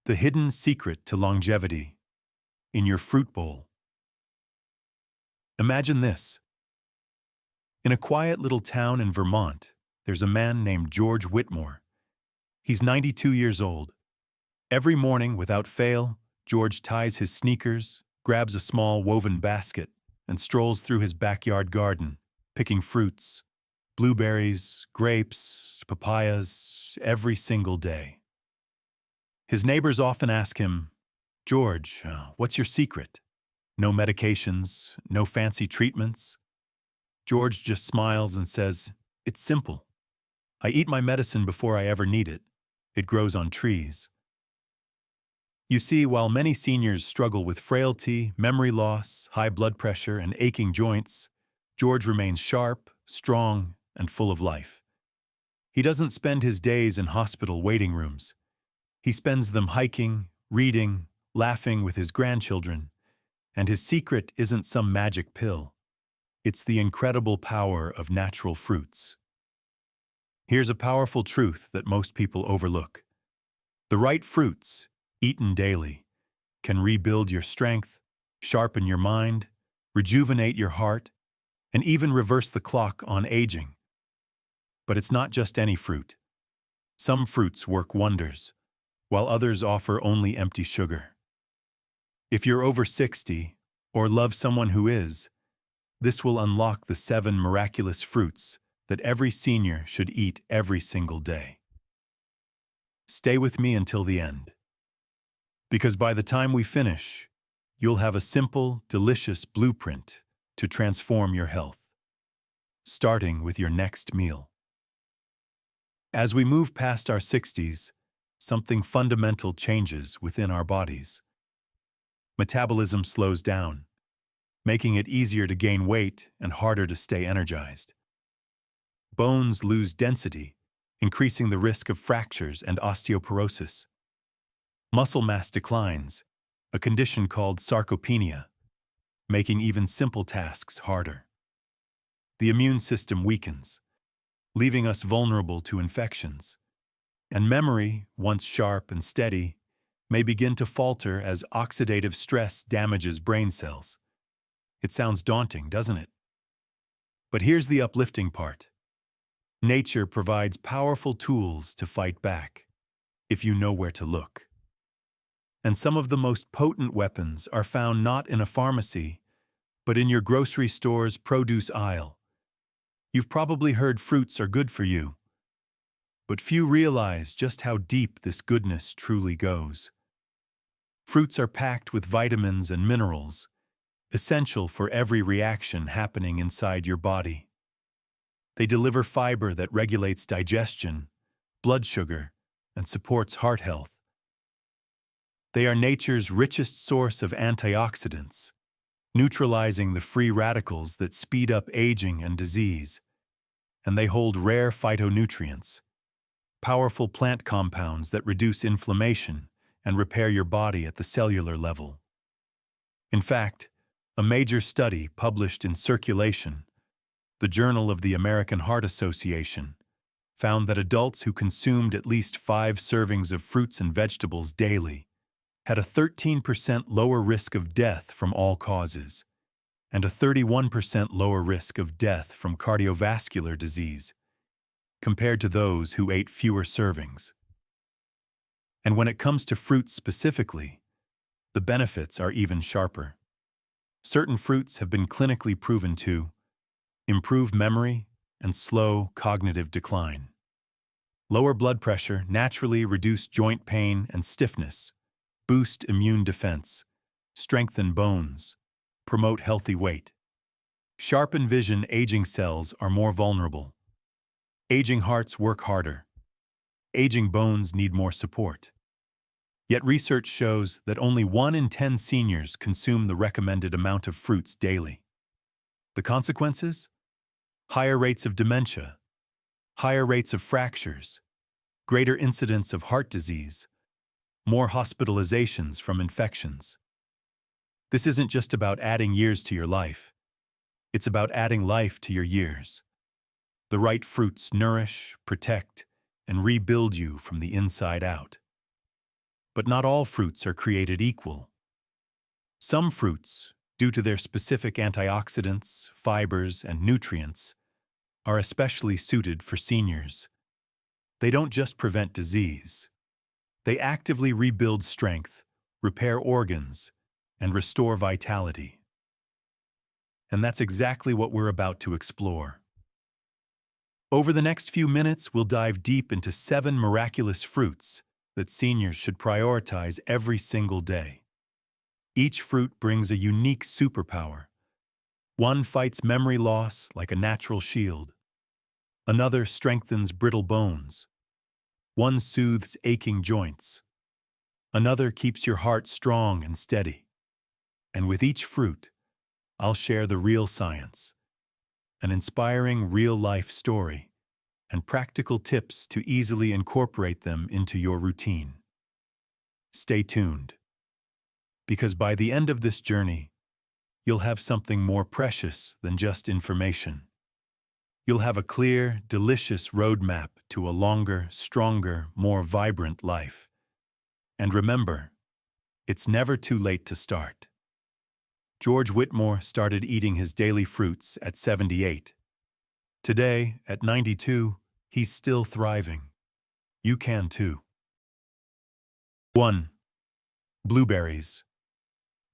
The hidden secret to longevity in your fruit bowl. Imagine this. In a quiet little town in Vermont, there's a man named George Whitmore. He's 92 years old. Every morning, without fail, George ties his sneakers, grabs a small woven basket, and strolls through his backyard garden, picking fruits, blueberries, grapes, papayas, every single day. His neighbors often ask him, "George, what's your secret? No medications, no fancy treatments?" George just smiles and says, "It's simple. I eat my medicine before I ever need it. It grows on trees." You see, while many seniors struggle with frailty, memory loss, high blood pressure, and aching joints, George remains sharp, strong, and full of life. He doesn't spend his days in hospital waiting rooms. He spends them hiking, reading, laughing with his grandchildren, and his secret isn't some magic pill. It's the incredible power of natural fruits. Here's a powerful truth that most people overlook. The right fruits, eaten daily, can rebuild your strength, sharpen your mind, rejuvenate your heart, and even reverse the clock on aging. But it's not just any fruit. Some fruits work wonders, while others offer only empty sugar. If you're over 60 or love someone who is, this will unlock the 7 miraculous fruits that every senior should eat every single day. Stay with me until the end, because by the time we finish, you'll have a simple, delicious blueprint to transform your health, starting with your next meal. As we move past our 60s, something fundamental changes within our bodies. Metabolism slows down, making it easier to gain weight and harder to stay energized. Bones lose density, increasing the risk of fractures and osteoporosis. Muscle mass declines, a condition called sarcopenia, making even simple tasks harder. The immune system weakens, leaving us vulnerable to infections. And memory, once sharp and steady, may begin to falter as oxidative stress damages brain cells. It sounds daunting, doesn't it? But here's the uplifting part. Nature provides powerful tools to fight back, if you know where to look. And some of the most potent weapons are found not in a pharmacy, but in your grocery store's produce aisle. You've probably heard fruits are good for you, but few realize just how deep this goodness truly goes. Fruits are packed with vitamins and minerals, essential for every reaction happening inside your body. They deliver fiber that regulates digestion, blood sugar, and supports heart health. They are nature's richest source of antioxidants, neutralizing the free radicals that speed up aging and disease. And they hold rare phytonutrients, powerful plant compounds that reduce inflammation and repair your body at the cellular level. In fact, a major study published in Circulation, the Journal of the American Heart Association, found that adults who consumed at least 5 servings of fruits and vegetables daily had a 13% lower risk of death from all causes, and a 31% lower risk of death from cardiovascular disease, compared to those who ate fewer servings. And when it comes to fruits specifically, the benefits are even sharper. Certain fruits have been clinically proven to improve memory and slow cognitive decline, lower blood pressure, naturally reduce joint pain and stiffness, boost immune defense, strengthen bones, promote healthy weight, sharpen vision. Aging cells are more vulnerable. Aging hearts work harder. Aging bones need more support. Yet research shows that only 1 in 10 seniors consume the recommended amount of fruits daily. The consequences? Higher rates of dementia, higher rates of fractures, greater incidence of heart disease, more hospitalizations from infections. This isn't just about adding years to your life. It's about adding life to your years. The right fruits nourish, protect, and rebuild you from the inside out. But not all fruits are created equal. Some fruits, due to their specific antioxidants, fibers, and nutrients, are especially suited for seniors. They don't just prevent disease. They actively rebuild strength, repair organs, and restore vitality. And that's exactly what we're about to explore. Over the next few minutes, we'll dive deep into 7 miraculous fruits that seniors should prioritize every single day. Each fruit brings a unique superpower. One fights memory loss like a natural shield. Another strengthens brittle bones. One soothes aching joints. Another keeps your heart strong and steady. And with each fruit, I'll share the real science, an inspiring real-life story, and practical tips to easily incorporate them into your routine. Stay tuned, because by the end of this journey, you'll have something more precious than just information. You'll have a clear, delicious roadmap to a longer, stronger, more vibrant life. And remember, it's never too late to start. George Whitmore started eating his daily fruits at 78. Today, at 92, he's still thriving. You can too. 1. Blueberries.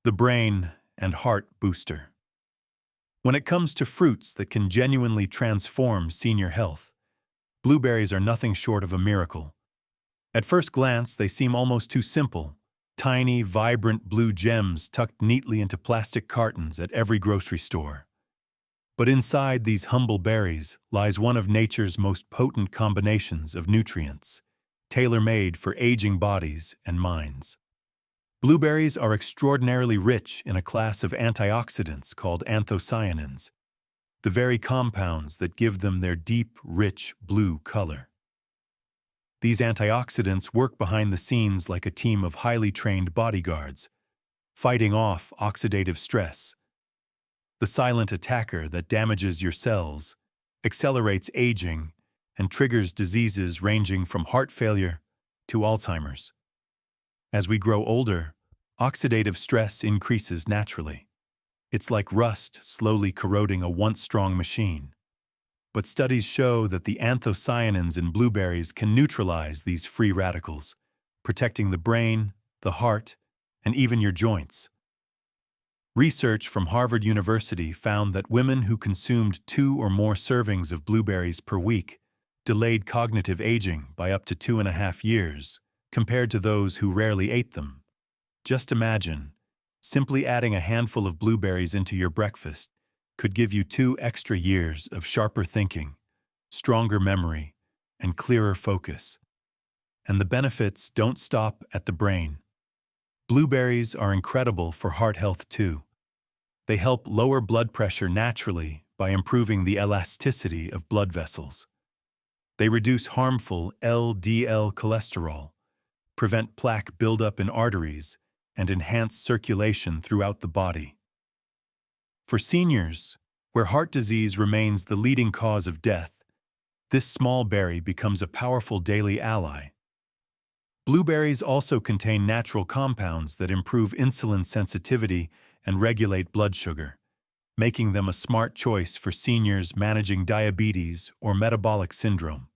The brain and heart booster. When it comes to fruits that can genuinely transform senior health, blueberries are nothing short of a miracle. At first glance, they seem almost too simple. Tiny, vibrant blue gems tucked neatly into plastic cartons at every grocery store. But inside these humble berries lies one of nature's most potent combinations of nutrients, tailor-made for aging bodies and minds. Blueberries are extraordinarily rich in a class of antioxidants called anthocyanins, the very compounds that give them their deep, rich blue color. These antioxidants work behind the scenes like a team of highly trained bodyguards, fighting off oxidative stress, the silent attacker that damages your cells, accelerates aging, and triggers diseases ranging from heart failure to Alzheimer's. As we grow older, oxidative stress increases naturally. It's like rust slowly corroding a once-strong machine. But studies show that the anthocyanins in blueberries can neutralize these free radicals, protecting the brain, the heart, and even your joints. Research from Harvard University found that women who consumed 2 or more servings of blueberries per week delayed cognitive aging by up to 2.5 years, compared to those who rarely ate them. Just imagine, simply adding a handful of blueberries into your breakfast could give you 2 extra years of sharper thinking, stronger memory, and clearer focus. And the benefits don't stop at the brain. Blueberries are incredible for heart health too. They help lower blood pressure naturally by improving the elasticity of blood vessels. They reduce harmful LDL cholesterol, prevent plaque buildup in arteries, and enhance circulation throughout the body. For seniors, where heart disease remains the leading cause of death, this small berry becomes a powerful daily ally. Blueberries also contain natural compounds that improve insulin sensitivity and regulate blood sugar, making them a smart choice for seniors managing diabetes or metabolic syndrome.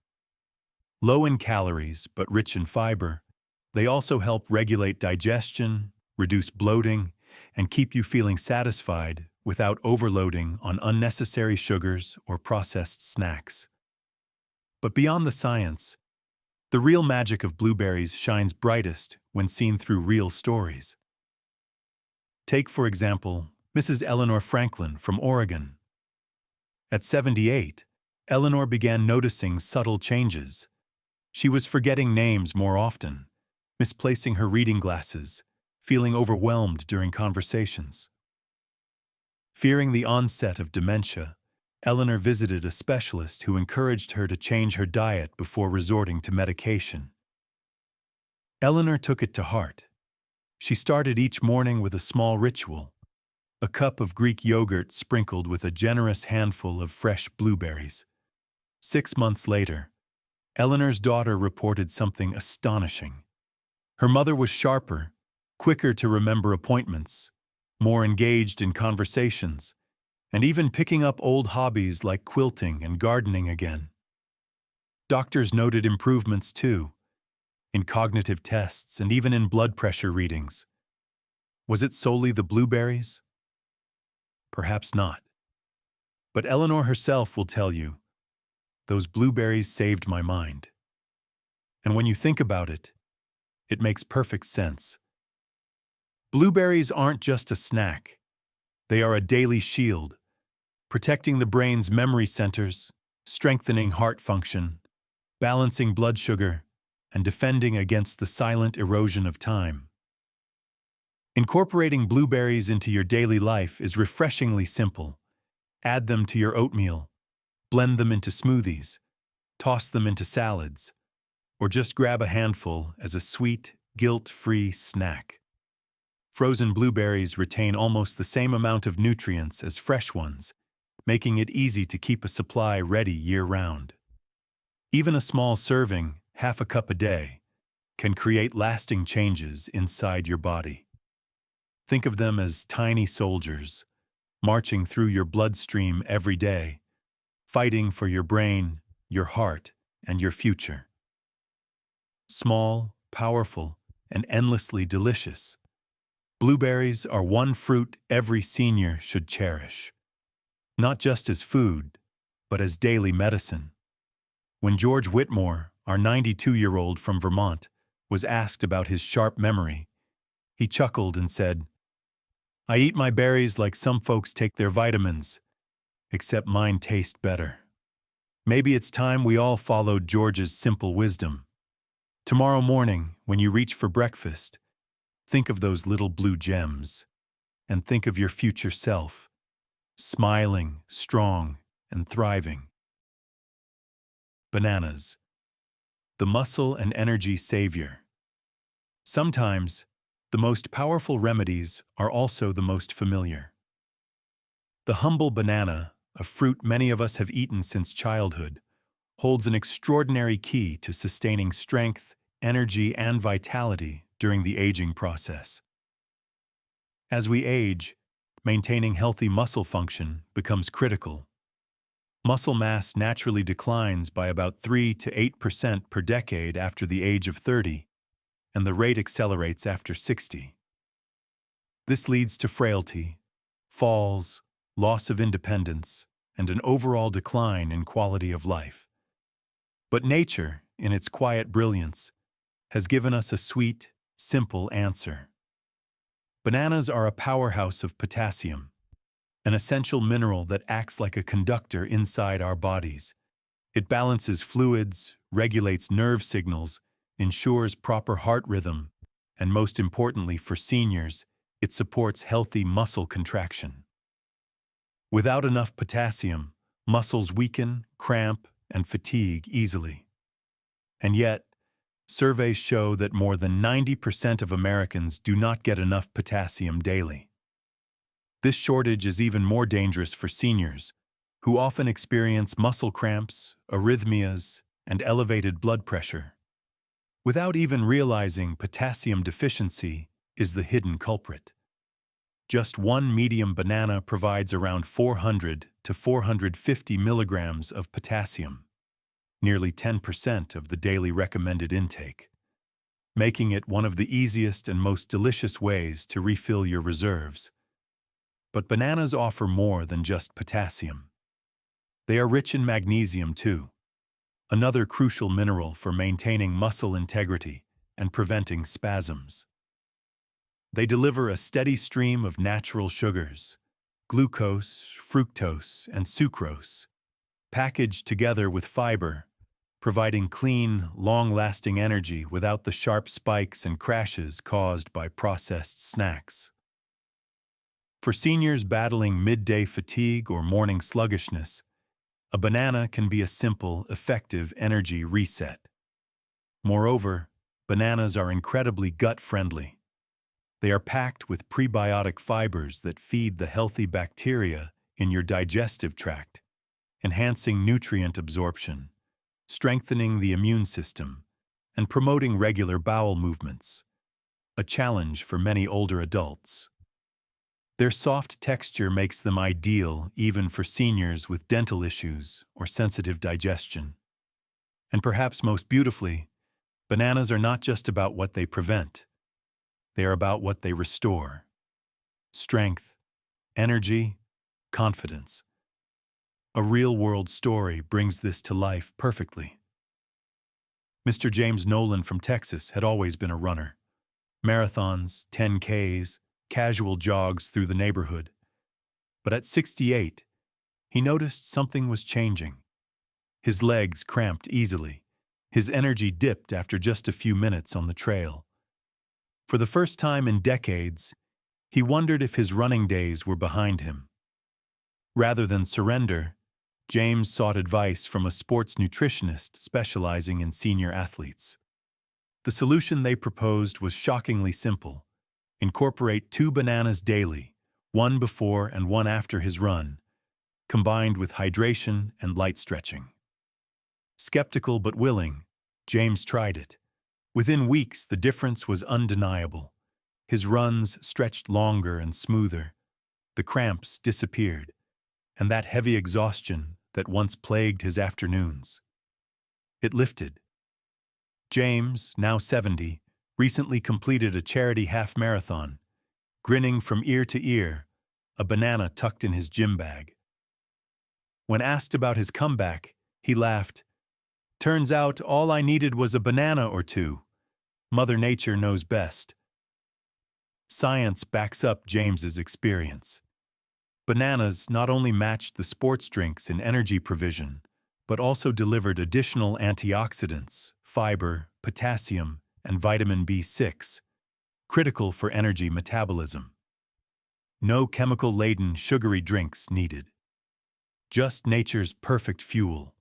Low in calories but rich in fiber, they also help regulate digestion, reduce bloating, and keep you feeling satisfied without overloading on unnecessary sugars or processed snacks. But beyond the science, the real magic of blueberries shines brightest when seen through real stories. Take, for example, Mrs. Eleanor Franklin from Oregon. At 78, Eleanor began noticing subtle changes. She was forgetting names more often, misplacing her reading glasses, feeling overwhelmed during conversations. Fearing the onset of dementia, Eleanor visited a specialist who encouraged her to change her diet before resorting to medication. Eleanor took it to heart. She started each morning with a small ritual, a cup of Greek yogurt sprinkled with a generous handful of fresh blueberries. 6 months later, Eleanor's daughter reported something astonishing. Her mother was sharper, quicker to remember appointments, more engaged in conversations, and even picking up old hobbies like quilting and gardening again. Doctors noted improvements too, in cognitive tests and even in blood pressure readings. Was it solely the blueberries? Perhaps not. But Eleanor herself will tell you, those blueberries saved my mind. And when you think about it, it makes perfect sense. Blueberries aren't just a snack. They are a daily shield, protecting the brain's memory centers, strengthening heart function, balancing blood sugar, and defending against the silent erosion of time. Incorporating blueberries into your daily life is refreshingly simple. Add them to your oatmeal, blend them into smoothies, toss them into salads, or just grab a handful as a sweet, guilt-free snack. Frozen blueberries retain almost the same amount of nutrients as fresh ones, making it easy to keep a supply ready year-round. Even a small serving, half a cup a day, can create lasting changes inside your body. Think of them as tiny soldiers, marching through your bloodstream every day, fighting for your brain, your heart, and your future. Small, powerful, and endlessly delicious, blueberries are one fruit every senior should cherish. Not just as food, but as daily medicine. When George Whitmore, our 92-year-old from Vermont, was asked about his sharp memory, he chuckled and said, "I eat my berries like some folks take their vitamins, except mine taste better." Maybe it's time we all followed George's simple wisdom. Tomorrow morning, when you reach for breakfast, think of those little blue gems, and think of your future self, smiling, strong, and thriving. Bananas, the muscle and energy savior. Sometimes, the most powerful remedies are also the most familiar. The humble banana, a fruit many of us have eaten since childhood, holds an extraordinary key to sustaining strength, energy, and vitality during the aging process. As we age, maintaining healthy muscle function becomes critical. Muscle mass naturally declines by about 3 to 8% per decade after the age of 30, and the rate accelerates after 60. This leads to frailty, falls, loss of independence, and an overall decline in quality of life. But nature, in its quiet brilliance, has given us a sweet, simple answer. Bananas are a powerhouse of potassium, an essential mineral that acts like a conductor inside our bodies. It balances fluids, regulates nerve signals, ensures proper heart rhythm, and most importantly for seniors, it supports healthy muscle contraction. Without enough potassium, muscles weaken, cramp, and fatigue easily. And yet, surveys show that more than 90% of Americans do not get enough potassium daily. This shortage is even more dangerous for seniors, who often experience muscle cramps, arrhythmias, and elevated blood pressure. Without even realizing potassium deficiency is the hidden culprit. Just one medium banana provides around 400 to 450 milligrams of potassium, nearly 10% of the daily recommended intake, making it one of the easiest and most delicious ways to refill your reserves. But bananas offer more than just potassium. They are rich in magnesium too, another crucial mineral for maintaining muscle integrity and preventing spasms. They deliver a steady stream of natural sugars, glucose, fructose, and sucrose, packaged together with fiber, providing clean, long-lasting energy without the sharp spikes and crashes caused by processed snacks. For seniors battling midday fatigue or morning sluggishness, a banana can be a simple, effective energy reset. Moreover, bananas are incredibly gut-friendly. They are packed with prebiotic fibers that feed the healthy bacteria in your digestive tract, enhancing nutrient absorption, strengthening the immune system, and promoting regular bowel movements, a challenge for many older adults. Their soft texture makes them ideal even for seniors with dental issues or sensitive digestion. And perhaps most beautifully, bananas are not just about what they prevent. They are about what they restore. Strength, energy, confidence. A real-world story brings this to life perfectly. Mr. James Nolan from Texas had always been a runner. Marathons, 10Ks, casual jogs through the neighborhood. But at 68, he noticed something was changing. His legs cramped easily. His energy dipped after just a few minutes on the trail. For the first time in decades, he wondered if his running days were behind him. Rather than surrender, James sought advice from a sports nutritionist specializing in senior athletes. The solution they proposed was shockingly simple. Incorporate 2 bananas daily, one before and one after his run, combined with hydration and light stretching. Skeptical but willing, James tried it. Within weeks, the difference was undeniable. His runs stretched longer and smoother. The cramps disappeared, and that heavy exhaustion that once plagued his afternoons. It lifted. James, now 70, recently completed a charity half-marathon, grinning from ear to ear, a banana tucked in his gym bag. When asked about his comeback, he laughed. "Turns out all I needed was a banana or two. Mother Nature knows best." Science backs up James's experience. Bananas not only matched the sports drinks in energy provision, but also delivered additional antioxidants, fiber, potassium, and vitamin B6, critical for energy metabolism. No chemical-laden sugary drinks needed. Just nature's perfect fuel,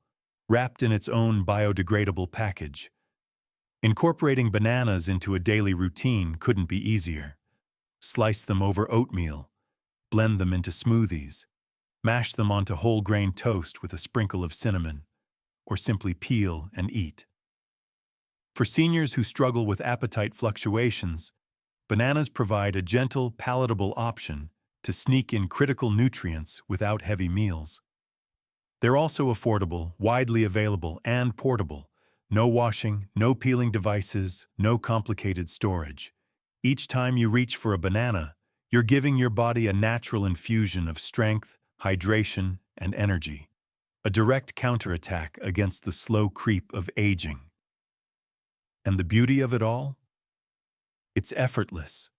wrapped in its own biodegradable package. Incorporating bananas into a daily routine couldn't be easier. Slice them over oatmeal, blend them into smoothies, mash them onto whole-grain toast with a sprinkle of cinnamon, or simply peel and eat. For seniors who struggle with appetite fluctuations, bananas provide a gentle, palatable option to sneak in critical nutrients without heavy meals. They're also affordable, widely available, and portable. No washing, no peeling devices, no complicated storage. Each time you reach for a banana, you're giving your body a natural infusion of strength, hydration, and energy. A direct counterattack against the slow creep of aging. And the beauty of it all? It's effortless.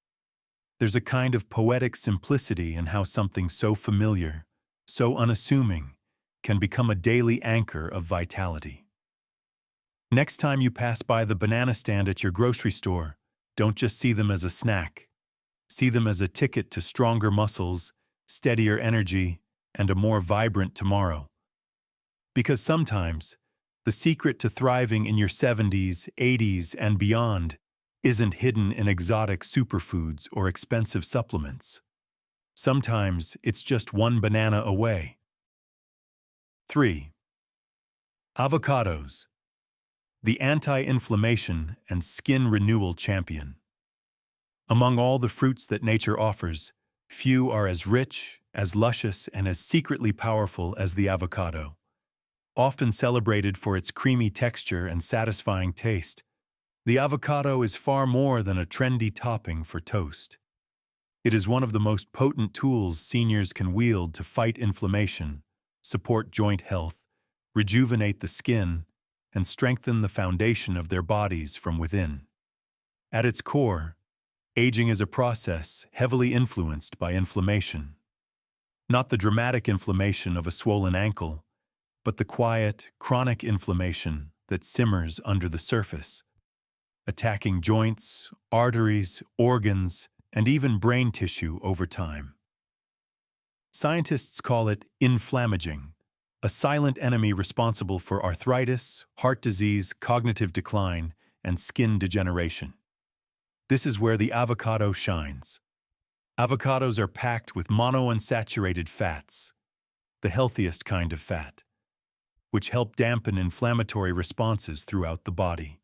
There's a kind of poetic simplicity in how something so familiar, so unassuming, can become a daily anchor of vitality. Next time you pass by the banana stand at your grocery store, don't just see them as a snack. See them as a ticket to stronger muscles, steadier energy, and a more vibrant tomorrow. Because sometimes, the secret to thriving in your 70s, 80s, and beyond isn't hidden in exotic superfoods or expensive supplements. Sometimes it's just one banana away. 3. Avocados. The anti-inflammation and skin renewal champion. Among all the fruits that nature offers, few are as rich, as luscious, and as secretly powerful as the avocado. Often celebrated for its creamy texture and satisfying taste, the avocado is far more than a trendy topping for toast. It is one of the most potent tools seniors can wield to fight inflammation, support joint health, rejuvenate the skin, and strengthen the foundation of their bodies from within. At its core, aging is a process heavily influenced by inflammation. Not the dramatic inflammation of a swollen ankle, but the quiet, chronic inflammation that simmers under the surface, attacking joints, arteries, organs, and even brain tissue over time. Scientists call it inflammaging, a silent enemy responsible for arthritis, heart disease, cognitive decline, and skin degeneration. This is where the avocado shines. Avocados are packed with monounsaturated fats, the healthiest kind of fat, which help dampen inflammatory responses throughout the body.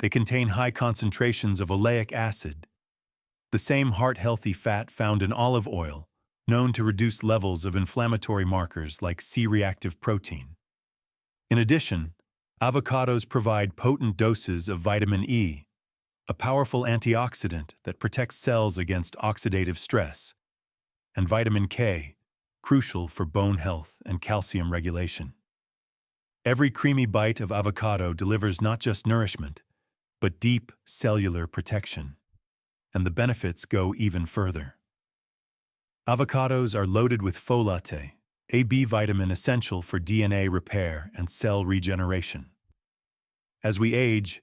They contain high concentrations of oleic acid, the same heart-healthy fat found in olive oil, known to reduce levels of inflammatory markers like C-reactive protein. In addition, avocados provide potent doses of vitamin E, a powerful antioxidant that protects cells against oxidative stress, and vitamin K, crucial for bone health and calcium regulation. Every creamy bite of avocado delivers not just nourishment, but deep cellular protection, and the benefits go even further. Avocados are loaded with folate, a B vitamin essential for DNA repair and cell regeneration. As we age,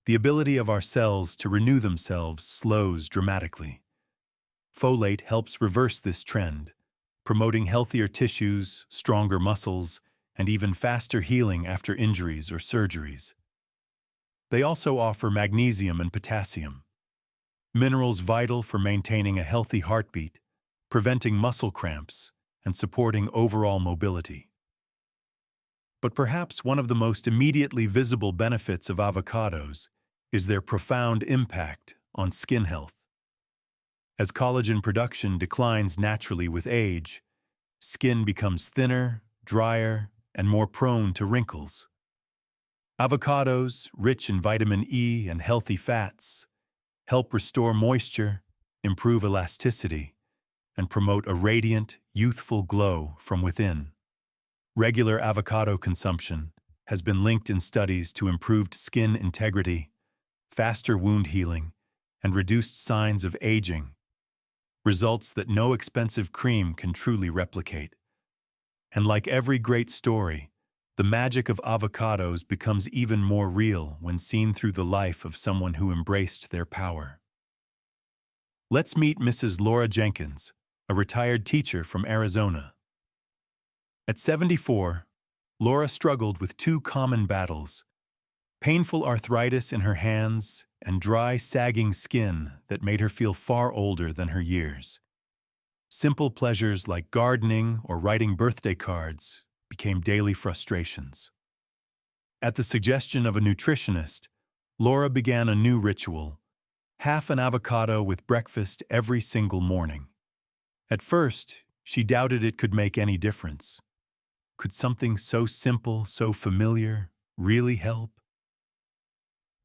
the ability of our cells to renew themselves slows dramatically. Folate helps reverse this trend, promoting healthier tissues, stronger muscles, and even faster healing after injuries or surgeries. They also offer magnesium and potassium, minerals vital for maintaining a healthy heartbeat, preventing muscle cramps, and supporting overall mobility. But perhaps one of the most immediately visible benefits of avocados is their profound impact on skin health. As collagen production declines naturally with age, skin becomes thinner, drier, and more prone to wrinkles. Avocados, rich in vitamin E and healthy fats, help restore moisture, improve elasticity, and promote a radiant, youthful glow from within. Regular avocado consumption has been linked in studies to improved skin integrity, faster wound healing, and reduced signs of aging, results that no expensive cream can truly replicate. And like every great story, the magic of avocados becomes even more real when seen through the life of someone who embraced their power. Let's meet Mrs. Laura Jenkins, a retired teacher from Arizona. At 74, Laura struggled with two common battles: painful arthritis in her hands and dry, sagging skin that made her feel far older than her years. Simple pleasures like gardening or writing birthday cards became daily frustrations. At the suggestion of a nutritionist, Laura began a new ritual: half an avocado with breakfast every single morning. At first, she doubted it could make any difference. Could something so simple, so familiar, really help?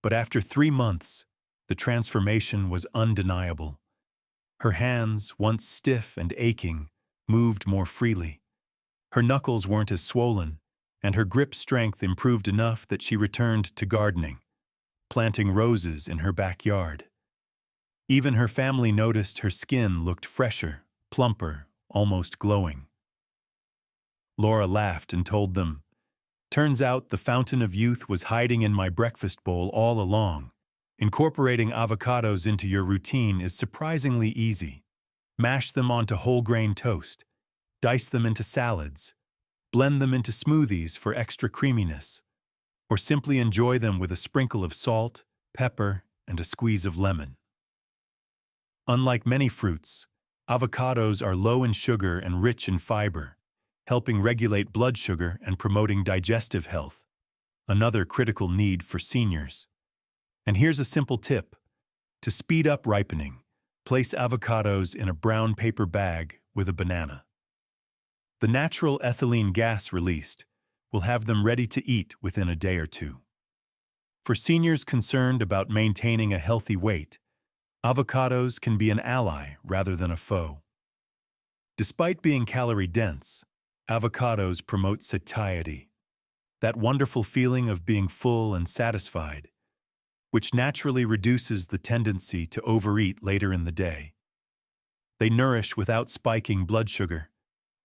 But after 3 months, the transformation was undeniable. Her hands, once stiff and aching, moved more freely. Her knuckles weren't as swollen, and her grip strength improved enough that she returned to gardening, planting roses in her backyard. Even her family noticed her skin looked fresher, plumper, almost glowing. Laura laughed and told them, "Turns out the fountain of youth was hiding in my breakfast bowl all along. Incorporating avocados into your routine is surprisingly easy. Mash them onto whole grain toast, dice them into salads, blend them into smoothies for extra creaminess, or simply enjoy them with a sprinkle of salt, pepper, and a squeeze of lemon." Unlike many fruits, avocados are low in sugar and rich in fiber, helping regulate blood sugar and promoting digestive health, another critical need for seniors. And here's a simple tip. To speed up ripening, place avocados in a brown paper bag with a banana. The natural ethylene gas released will have them ready to eat within a day or two. For seniors concerned about maintaining a healthy weight, avocados can be an ally rather than a foe. Despite being calorie-dense, avocados promote satiety, that wonderful feeling of being full and satisfied, which naturally reduces the tendency to overeat later in the day. They nourish without spiking blood sugar,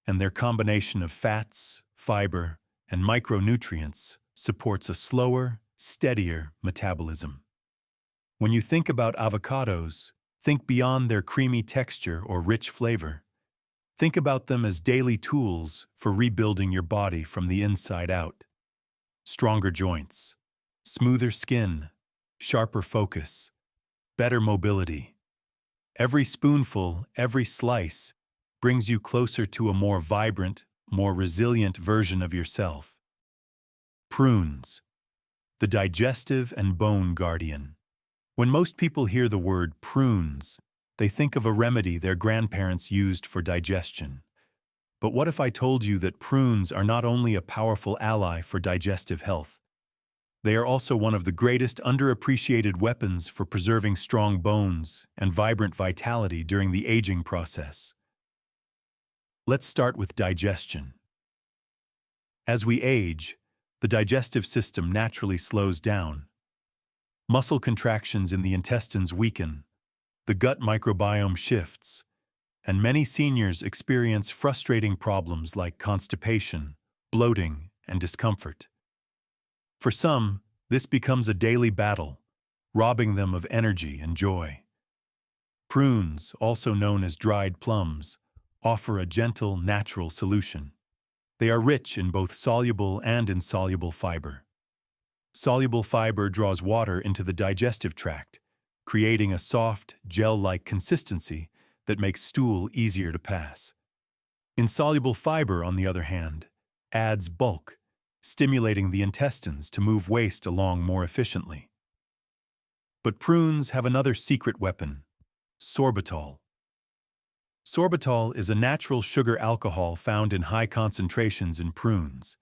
and their combination of fats, fiber, and micronutrients supports a slower, steadier metabolism. When you think about avocados, think beyond their creamy texture or rich flavor. Think about them as daily tools for rebuilding your body from the inside out. Stronger joints, smoother skin, sharper focus, better mobility. Every spoonful, every slice brings you closer to a more vibrant, more resilient version of yourself. Prunes, the digestive and bone guardian. When most people hear the word prunes, they think of a remedy their grandparents used for digestion. But what if I told you that prunes are not only a powerful ally for digestive health, they are also one of the greatest underappreciated weapons for preserving strong bones and vibrant vitality during the aging process. Let's start with digestion. As we age, the digestive system naturally slows down. Muscle contractions in the intestines weaken, the gut microbiome shifts, and many seniors experience frustrating problems like constipation, bloating, and discomfort. For some, this becomes a daily battle, robbing them of energy and joy. Prunes, also known as dried plums, offer a gentle, natural solution. They are rich in both soluble and insoluble fiber. Soluble fiber draws water into the digestive tract, creating a soft, gel-like consistency that makes stool easier to pass. Insoluble fiber, on the other hand, adds bulk, stimulating the intestines to move waste along more efficiently. But prunes have another secret weapon: sorbitol. Sorbitol is a natural sugar alcohol found in high concentrations in prunes.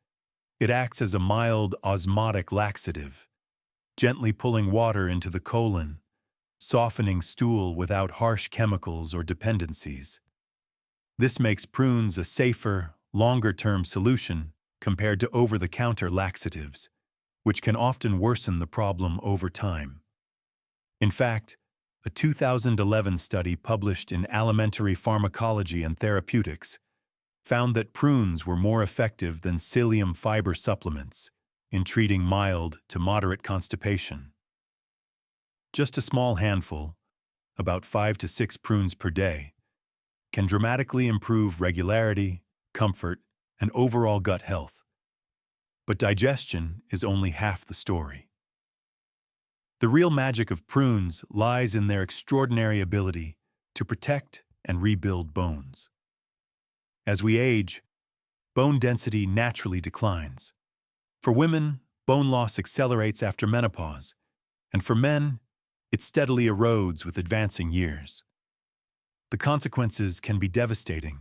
It acts as a mild osmotic laxative, gently pulling water into the colon, softening stool without harsh chemicals or dependencies. This makes prunes a safer, longer-term solution compared to over-the-counter laxatives, which can often worsen the problem over time. In fact, a 2011 study published in Alimentary Pharmacology and Therapeutics found that prunes were more effective than psyllium fiber supplements in treating mild to moderate constipation. Just a small handful, about 5 to 6 prunes per day, can dramatically improve regularity, comfort, and overall gut health. But digestion is only half the story. The real magic of prunes lies in their extraordinary ability to protect and rebuild bones. As we age, bone density naturally declines. For women, bone loss accelerates after menopause, and for men, it steadily erodes with advancing years. The consequences can be devastating: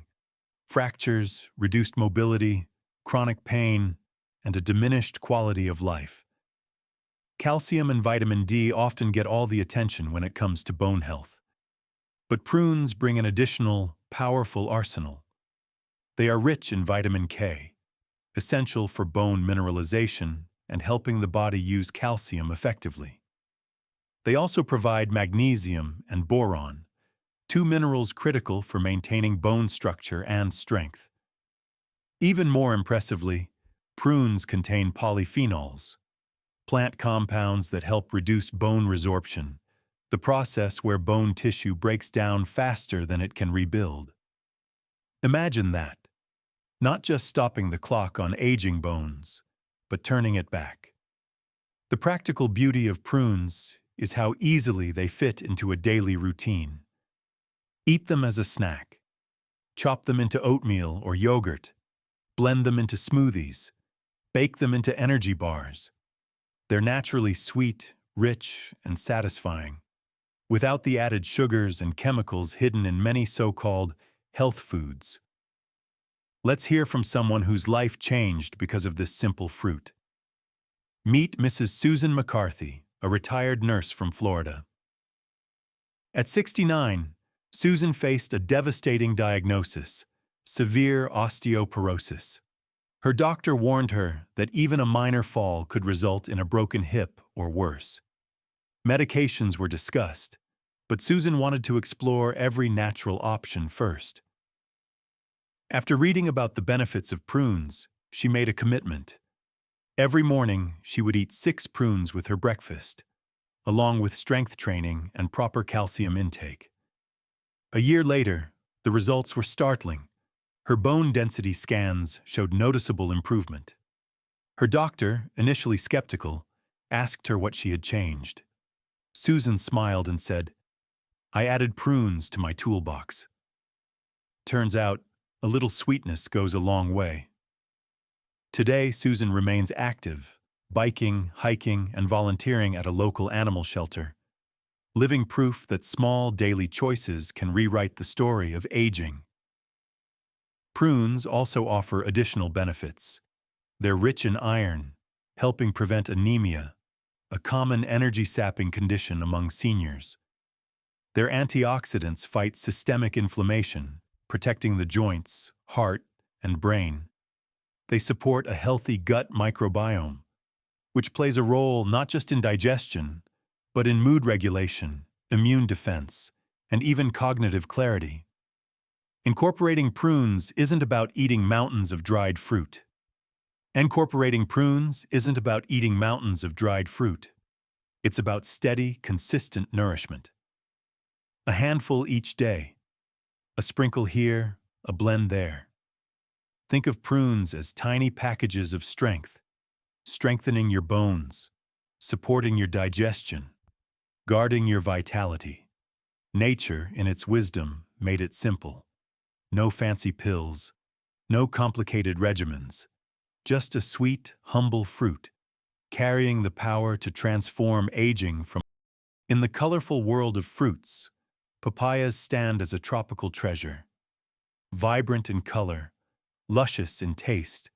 fractures, reduced mobility, chronic pain, and a diminished quality of life. Calcium and vitamin D often get all the attention when it comes to bone health. But prunes bring an additional, powerful arsenal. They are rich in vitamin K, essential for bone mineralization and helping the body use calcium effectively. They also provide magnesium and boron, two minerals critical for maintaining bone structure and strength. Even more impressively, prunes contain polyphenols, plant compounds that help reduce bone resorption, the process where bone tissue breaks down faster than it can rebuild. Imagine that. Not just stopping the clock on aging bones, but turning it back. The practical beauty of prunes is how easily they fit into a daily routine. Eat them as a snack. Chop them into oatmeal or yogurt. Blend them into smoothies. Bake them into energy bars. They're naturally sweet, rich, and satisfying, without the added sugars and chemicals hidden in many so-called health foods. Let's hear from someone whose life changed because of this simple fruit. Meet Mrs. Susan McCarthy, a retired nurse from Florida. At 69, Susan faced a devastating diagnosis: severe osteoporosis. Her doctor warned her that even a minor fall could result in a broken hip or worse. Medications were discussed, but Susan wanted to explore every natural option first. After reading about the benefits of prunes, she made a commitment. Every morning, she would eat 6 prunes with her breakfast, along with strength training and proper calcium intake. A year later, the results were startling. Her bone density scans showed noticeable improvement. Her doctor, initially skeptical, asked her what she had changed. Susan smiled and said, "I added prunes to my toolbox." Turns out, a little sweetness goes a long way. Today, Susan remains active, biking, hiking, and volunteering at a local animal shelter. Living proof that small daily choices can rewrite the story of aging. Prunes also offer additional benefits. They're rich in iron, helping prevent anemia, a common energy-sapping condition among seniors. Their antioxidants fight systemic inflammation, protecting the joints, heart, and brain. They support a healthy gut microbiome, which plays a role not just in digestion, but in mood regulation, immune defense, and even cognitive clarity. Incorporating prunes isn't about eating mountains of dried fruit. Incorporating prunes isn't about eating mountains of dried fruit. It's about steady, consistent nourishment. A handful each day, a sprinkle here, a blend there. Think of prunes as tiny packages of strength, strengthening your bones, supporting your digestion, guarding your vitality. Nature, in its wisdom, made it simple. No fancy pills, no complicated regimens, just a sweet, humble fruit, carrying the power to transform aging from. In the colorful world of fruits, papayas stand as a tropical treasure. Vibrant in color, luscious in taste,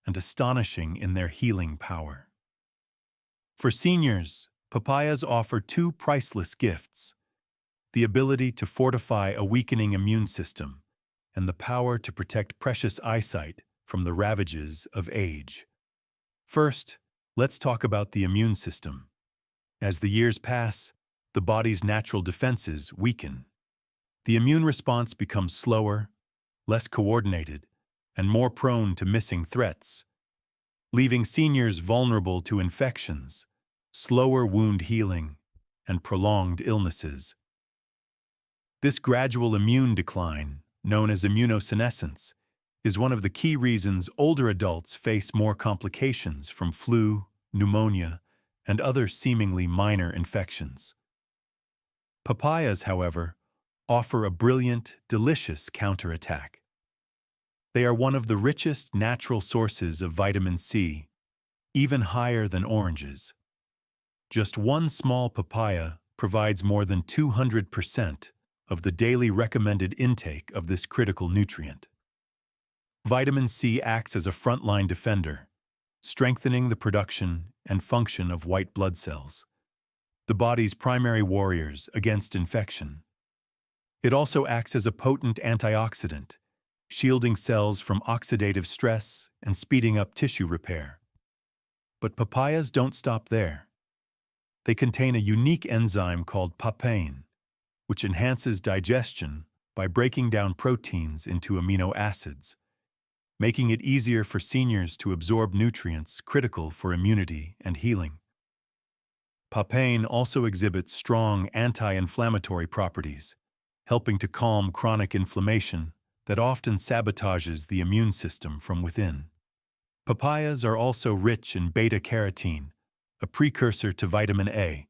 and astonishing in their healing power. For seniors, papayas offer two priceless gifts: the ability to fortify a weakening immune system and the power to protect precious eyesight from the ravages of age. First, let's talk about the immune system. As the years pass, the body's natural defenses weaken. The immune response becomes slower, less coordinated, and more prone to missing threats, leaving seniors vulnerable to infections, slower wound healing, and prolonged illnesses. This gradual immune decline, known as immunosenescence, is one of the key reasons older adults face more complications from flu, pneumonia, and other seemingly minor infections. Papayas, however, offer a brilliant, delicious counterattack. They are one of the richest natural sources of vitamin C, even higher than oranges. Just one small papaya provides more than 200% of the daily recommended intake of this critical nutrient. Vitamin C acts as a frontline defender, strengthening the production and function of white blood cells, the body's primary warriors against infection. It also acts as a potent antioxidant, shielding cells from oxidative stress and speeding up tissue repair. But papayas don't stop there. They contain a unique enzyme called papain, which enhances digestion by breaking down proteins into amino acids, making it easier for seniors to absorb nutrients critical for immunity and healing. Papain also exhibits strong anti-inflammatory properties, helping to calm chronic inflammation that often sabotages the immune system from within. Papayas are also rich in beta-carotene, a precursor to vitamin A,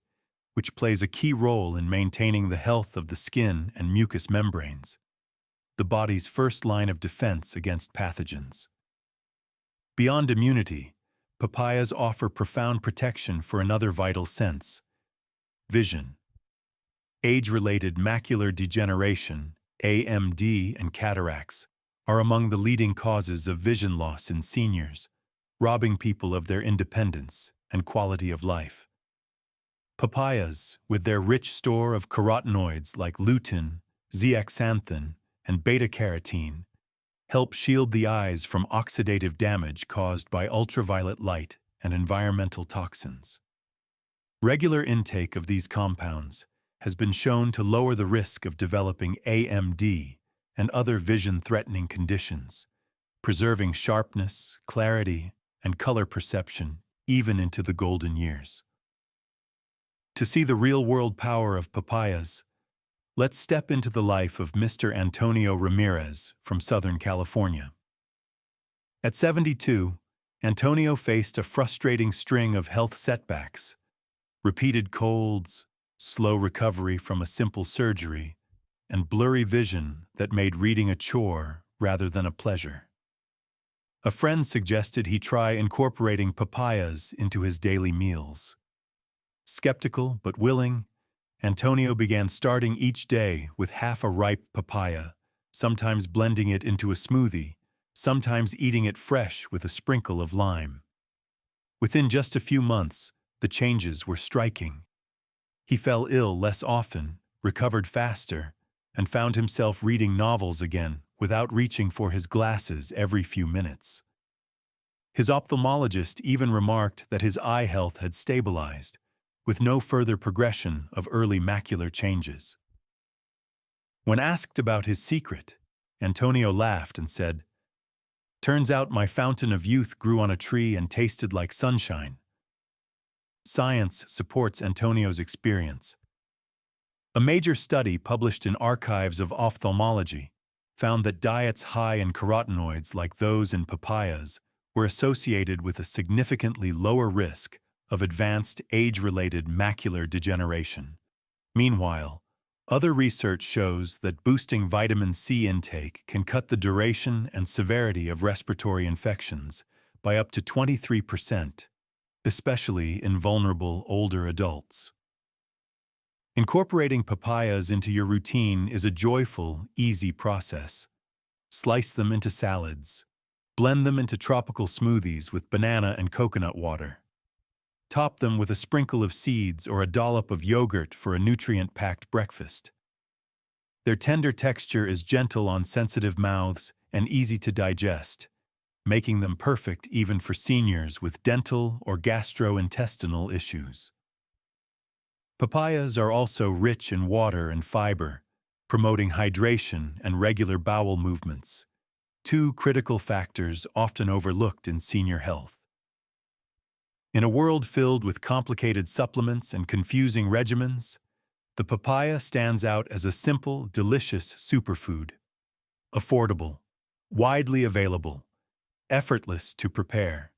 which plays a key role in maintaining the health of the skin and mucous membranes, the body's first line of defense against pathogens. Beyond immunity, papayas offer profound protection for another vital sense: vision. Age-related macular degeneration, AMD, and cataracts are among the leading causes of vision loss in seniors, robbing people of their independence and quality of life. Papayas, with their rich store of carotenoids like lutein, zeaxanthin, and beta-carotene, help shield the eyes from oxidative damage caused by ultraviolet light and environmental toxins. Regular intake of these compounds has been shown to lower the risk of developing AMD and other vision-threatening conditions, preserving sharpness, clarity, and color perception even into the golden years. To see the real-world power of papayas, let's step into the life of Mr. Antonio Ramirez from Southern California. At 72, Antonio faced a frustrating string of health setbacks: repeated colds, slow recovery from a simple surgery, and blurry vision that made reading a chore rather than a pleasure. A friend suggested he try incorporating papayas into his daily meals. Skeptical but willing, Antonio began starting each day with half a ripe papaya, sometimes blending it into a smoothie, sometimes eating it fresh with a sprinkle of lime. Within just a few months, the changes were striking. He fell ill less often, recovered faster, and found himself reading novels again without reaching for his glasses every few minutes. His ophthalmologist even remarked that his eye health had stabilized, with no further progression of early macular changes. When asked about his secret, Antonio laughed and said, "Turns out my fountain of youth grew on a tree and tasted like sunshine." Science supports Antonio's experience. A major study published in Archives of Ophthalmology found that diets high in carotenoids like those in papayas were associated with a significantly lower risk of advanced age-related macular degeneration. Meanwhile, other research shows that boosting vitamin C intake can cut the duration and severity of respiratory infections by up to 23%, especially in vulnerable older adults. Incorporating papayas into your routine is a joyful, easy process. Slice them into salads. Blend them into tropical smoothies with banana and coconut water. Top them with a sprinkle of seeds or a dollop of yogurt for a nutrient-packed breakfast. Their tender texture is gentle on sensitive mouths and easy to digest, making them perfect even for seniors with dental or gastrointestinal issues. Papayas are also rich in water and fiber, promoting hydration and regular bowel movements, two critical factors often overlooked in senior health. In a world filled with complicated supplements and confusing regimens, the papaya stands out as a simple, delicious superfood. Affordable, widely available, effortless to prepare.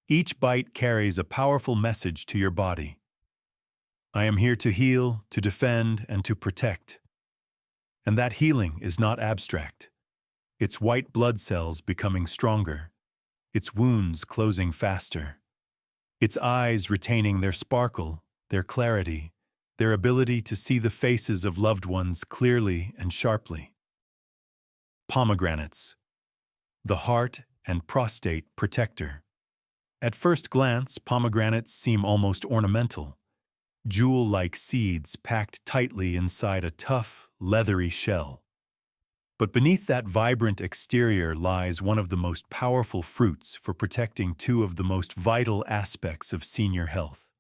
Each bite carries a powerful message to your body. I am here to heal, to defend, and to protect. And that healing is not abstract. It's white blood cells becoming stronger, its wounds closing faster, its eyes retaining their sparkle, their clarity, their ability to see the faces of loved ones clearly and sharply. Pomegranates, the heart and prostate protector. At first glance, pomegranates seem almost ornamental, jewel-like seeds packed tightly inside a tough, leathery shell. But beneath that vibrant exterior lies one of the most powerful fruits for protecting two of the most vital aspects of senior health: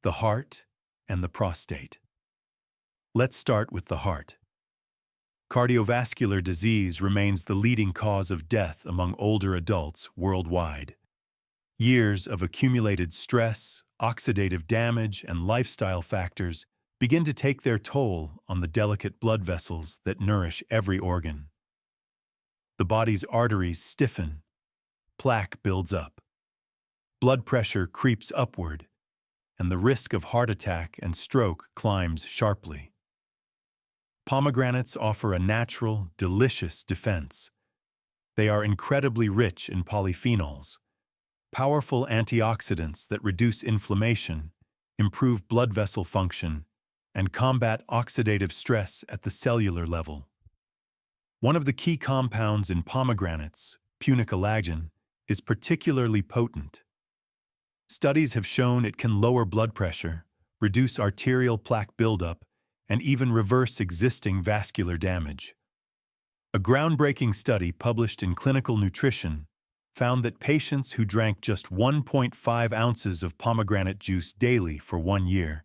the heart and the prostate. Let's start with the heart. Cardiovascular disease remains the leading cause of death among older adults worldwide. Years of accumulated stress, oxidative damage, and lifestyle factors begin to take their toll on the delicate blood vessels that nourish every organ. The body's arteries stiffen, plaque builds up, blood pressure creeps upward, and the risk of heart attack and stroke climbs sharply. Pomegranates offer a natural, delicious defense. They are incredibly rich in polyphenols, powerful antioxidants that reduce inflammation, improve blood vessel function, and combat oxidative stress at the cellular level. One of the key compounds in pomegranates, punicalagin, is particularly potent. Studies have shown it can lower blood pressure, reduce arterial plaque buildup, and even reverse existing vascular damage. A groundbreaking study published in Clinical Nutrition found that patients who drank just 1.5 ounces of pomegranate juice daily for 1 year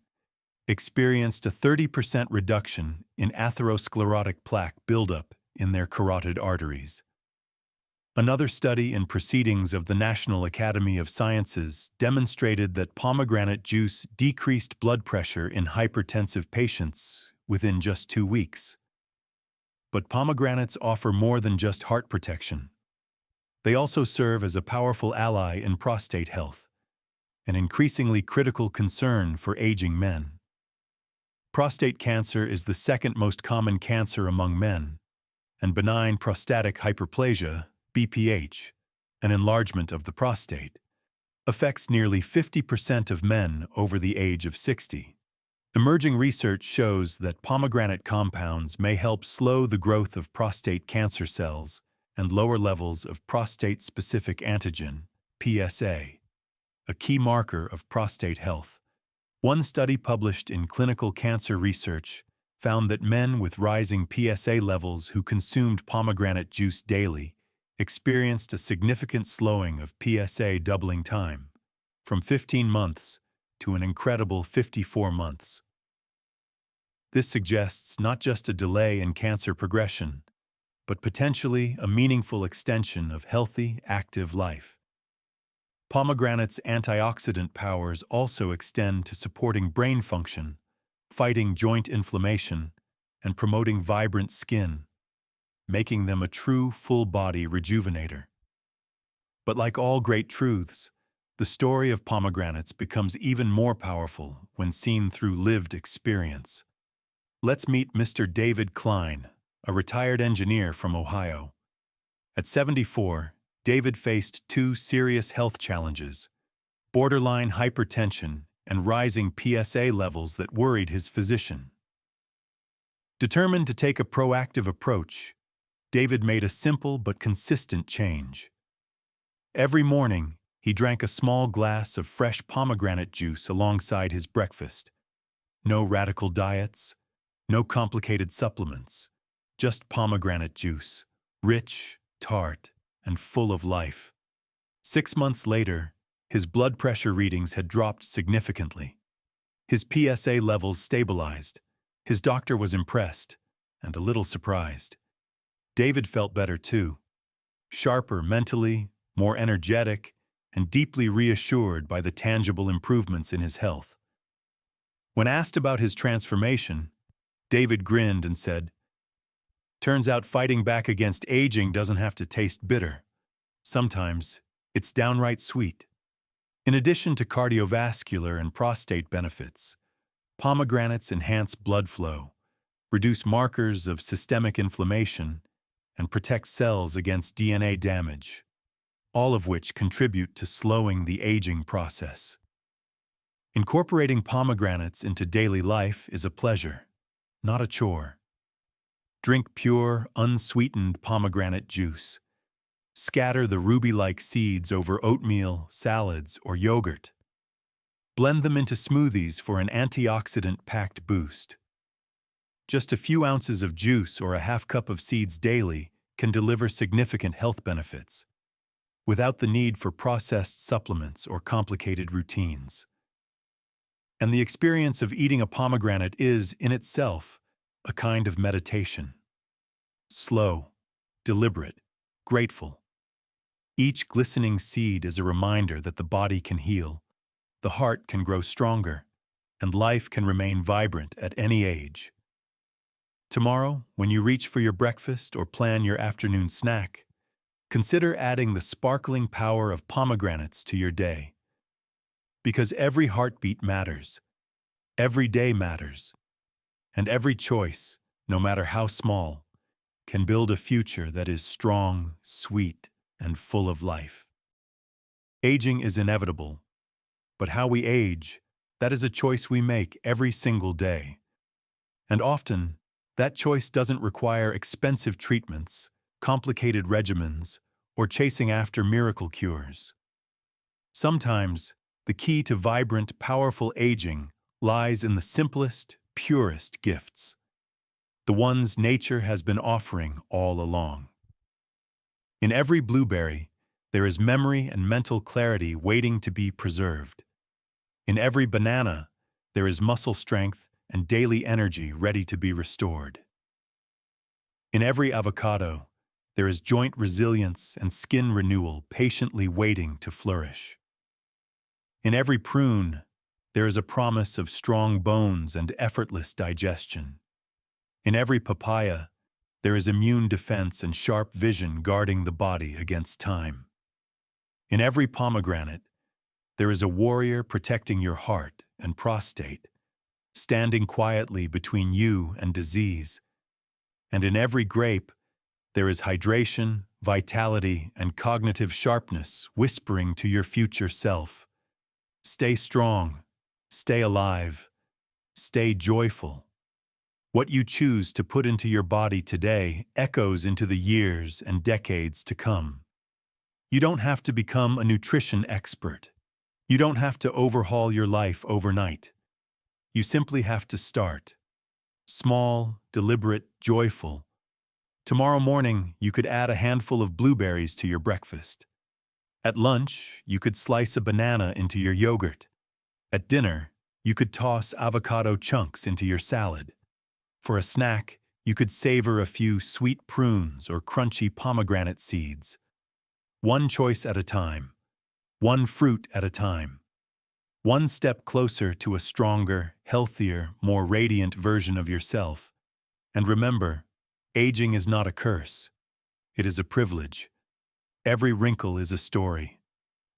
experienced a 30% reduction in atherosclerotic plaque buildup in their carotid arteries. Another study in Proceedings of the National Academy of Sciences demonstrated that pomegranate juice decreased blood pressure in hypertensive patients within just 2 weeks. But pomegranates offer more than just heart protection. They also serve as a powerful ally in prostate health, an increasingly critical concern for aging men. Prostate cancer is the second most common cancer among men, and benign prostatic hyperplasia, BPH, an enlargement of the prostate, affects nearly 50% of men over the age of 60. Emerging research shows that pomegranate compounds may help slow the growth of prostate cancer cells and lower levels of prostate-specific antigen, PSA, a key marker of prostate health. One study published in Clinical Cancer Research found that men with rising PSA levels who consumed pomegranate juice daily experienced a significant slowing of PSA doubling time, from 15 months to an incredible 54 months. This suggests not just a delay in cancer progression, but potentially a meaningful extension of healthy, active life. Pomegranate's antioxidant powers also extend to supporting brain function, fighting joint inflammation, and promoting vibrant skin, making them a true full-body rejuvenator. But like all great truths, the story of pomegranates becomes even more powerful when seen through lived experience. Let's meet Mr. David Klein, a retired engineer from Ohio. At 74, David faced two serious health challenges: borderline hypertension and rising PSA levels that worried his physician. Determined to take a proactive approach, David made a simple but consistent change. Every morning, he drank a small glass of fresh pomegranate juice alongside his breakfast. No radical diets, no complicated supplements, just pomegranate juice, rich, tart, and full of life. 6 months later, his blood pressure readings had dropped significantly. His PSA levels stabilized. His doctor was impressed and a little surprised. David felt better too, sharper mentally, more energetic, and deeply reassured by the tangible improvements in his health. When asked about his transformation, David grinned and said, "Turns out fighting back against aging doesn't have to taste bitter. Sometimes it's downright sweet." In addition to cardiovascular and prostate benefits, pomegranates enhance blood flow, reduce markers of systemic inflammation, and protect cells against DNA damage, all of which contribute to slowing the aging process. Incorporating pomegranates into daily life is a pleasure, not a chore. Drink pure, unsweetened pomegranate juice. Scatter the ruby-like seeds over oatmeal, salads, or yogurt. Blend them into smoothies for an antioxidant-packed boost. Just a few ounces of juice or a half cup of seeds daily can deliver significant health benefits, without the need for processed supplements or complicated routines. And the experience of eating a pomegranate is, in itself, a kind of meditation. Slow, deliberate, grateful. Each glistening seed is a reminder that the body can heal, the heart can grow stronger, and life can remain vibrant at any age. Tomorrow, when you reach for your breakfast or plan your afternoon snack, consider adding the sparkling power of pomegranates to your day. Because every heartbeat matters, every day matters, and every choice, no matter how small, can build a future that is strong, sweet, and full of life. Aging is inevitable, but how we age, that is a choice we make every single day. And often, that choice doesn't require expensive treatments, complicated regimens, or chasing after miracle cures. Sometimes, the key to vibrant, powerful aging lies in the simplest, purest gifts, the ones nature has been offering all along. In every blueberry, there is memory and mental clarity waiting to be preserved. In every banana, there is muscle strength and daily energy ready to be restored. In every avocado, there is joint resilience and skin renewal patiently waiting to flourish. In every prune, there is a promise of strong bones and effortless digestion. In every papaya, there is immune defense and sharp vision guarding the body against time. In every pomegranate, there is a warrior protecting your heart and prostate, standing quietly between you and disease. And in every grape, there is hydration, vitality, and cognitive sharpness whispering to your future self. Stay strong, stay alive, stay joyful. What you choose to put into your body today echoes into the years and decades to come. You don't have to become a nutrition expert. You don't have to overhaul your life overnight. You simply have to start. Small, deliberate, joyful. Tomorrow morning, you could add a handful of blueberries to your breakfast. At lunch, you could slice a banana into your yogurt. At dinner, you could toss avocado chunks into your salad. For a snack, you could savor a few sweet prunes or crunchy pomegranate seeds. One choice at a time. One fruit at a time. One step closer to a stronger, healthier, more radiant version of yourself. And remember, aging is not a curse. It is a privilege. Every wrinkle is a story.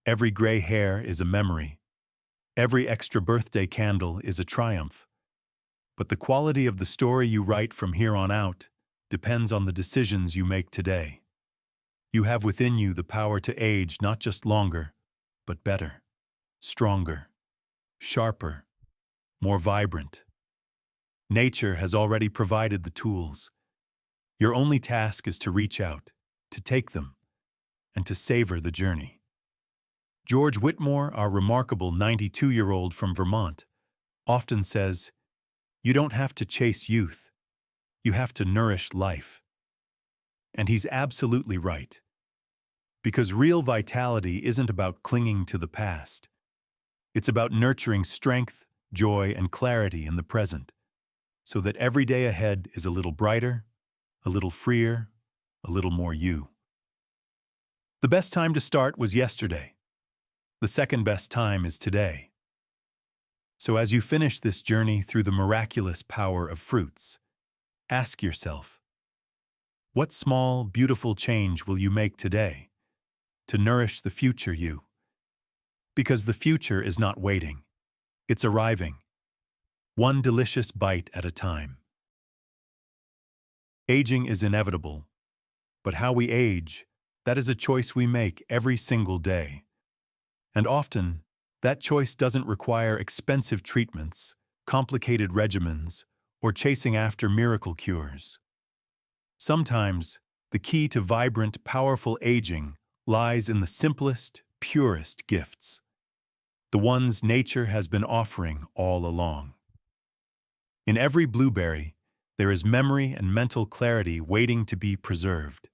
Every gray hair is a memory. Every extra birthday candle is a triumph. But the quality of the story you write from here on out depends on the decisions you make today. You have within you the power to age not just longer, but better, stronger, sharper, more vibrant. Nature has already provided the tools. Your only task is to reach out, to take them, and to savor the journey. George Whitmore, our remarkable 92-year-old from Vermont, often says, "You don't have to chase youth. You have to nourish life." And he's absolutely right. Because real vitality isn't about clinging to the past. It's about nurturing strength, joy, and clarity in the present, so that every day ahead is a little brighter, a little freer, a little more you. The best time to start was yesterday. The second best time is today. So as you finish this journey through the miraculous power of fruits, ask yourself, what small, beautiful change will you make today to nourish the future you? Because the future is not waiting. It's arriving. One delicious bite at a time. Aging is inevitable, but how we age, that is a choice we make every single day. And often, that choice doesn't require expensive treatments, complicated regimens, or chasing after miracle cures. Sometimes, the key to vibrant, powerful aging lies in the simplest, purest gifts, the ones nature has been offering all along. In every blueberry, there is memory and mental clarity waiting to be preserved.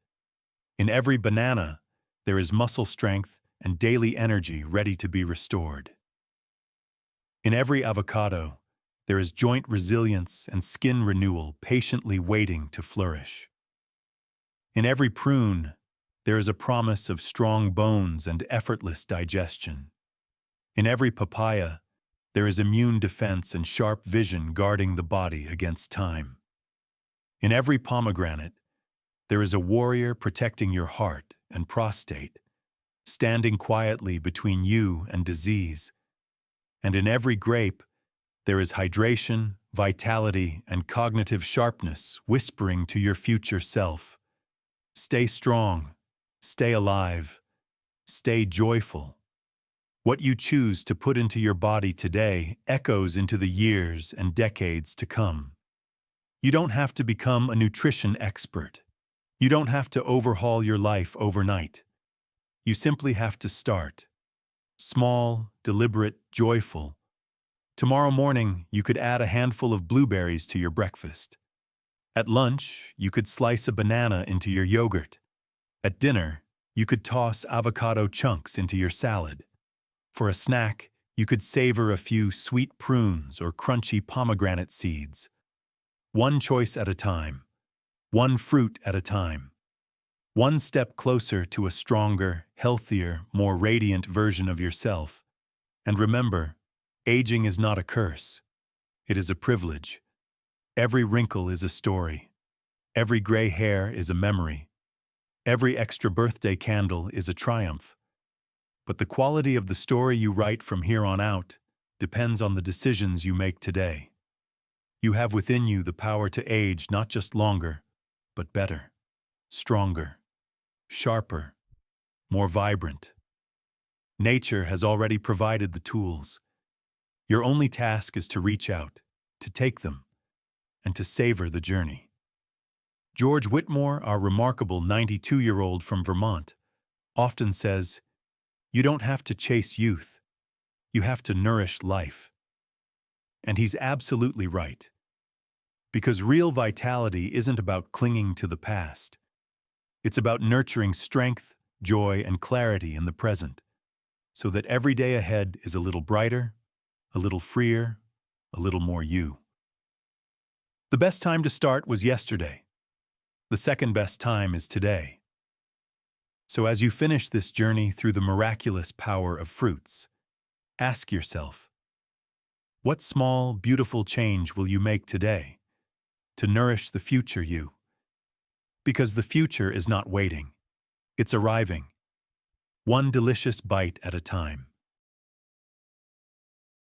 In every banana, there is muscle strength and daily energy ready to be restored. In every avocado, there is joint resilience and skin renewal patiently waiting to flourish. In every prune, there is a promise of strong bones and effortless digestion. In every papaya, there is immune defense and sharp vision guarding the body against time. In every pomegranate, there is a warrior protecting your heart and prostate, standing quietly between you and disease. And in every grape, there is hydration, vitality, and cognitive sharpness whispering to your future self. Stay strong, stay alive, stay joyful. What you choose to put into your body today echoes into the years and decades to come. You don't have to become a nutrition expert. You don't have to overhaul your life overnight. You simply have to start. Small, deliberate, joyful. Tomorrow morning, you could add a handful of blueberries to your breakfast. At lunch, you could slice a banana into your yogurt. At dinner, you could toss avocado chunks into your salad. For a snack, you could savor a few sweet prunes or crunchy pomegranate seeds. One choice at a time. One fruit at a time. One step closer to a stronger, healthier, more radiant version of yourself. And remember, aging is not a curse. It is a privilege. Every wrinkle is a story. Every gray hair is a memory. Every extra birthday candle is a triumph. But the quality of the story you write from here on out depends on the decisions you make today. You have within you the power to age not just longer, but better, stronger, sharper, more vibrant. Nature has already provided the tools. Your only task is to reach out, to take them, and to savor the journey. George Whitmore, our remarkable 92-year-old from Vermont, often says, "You don't have to chase youth. You have to nourish life." And he's absolutely right. Because real vitality isn't about clinging to the past. It's about nurturing strength, joy, and clarity in the present, so that every day ahead is a little brighter, a little freer, a little more you. The best time to start was yesterday. The second best time is today. So as you finish this journey through the miraculous power of fruits, ask yourself, what small, beautiful change will you make today to nourish the future you? Because the future is not waiting. It's arriving, one delicious bite at a time.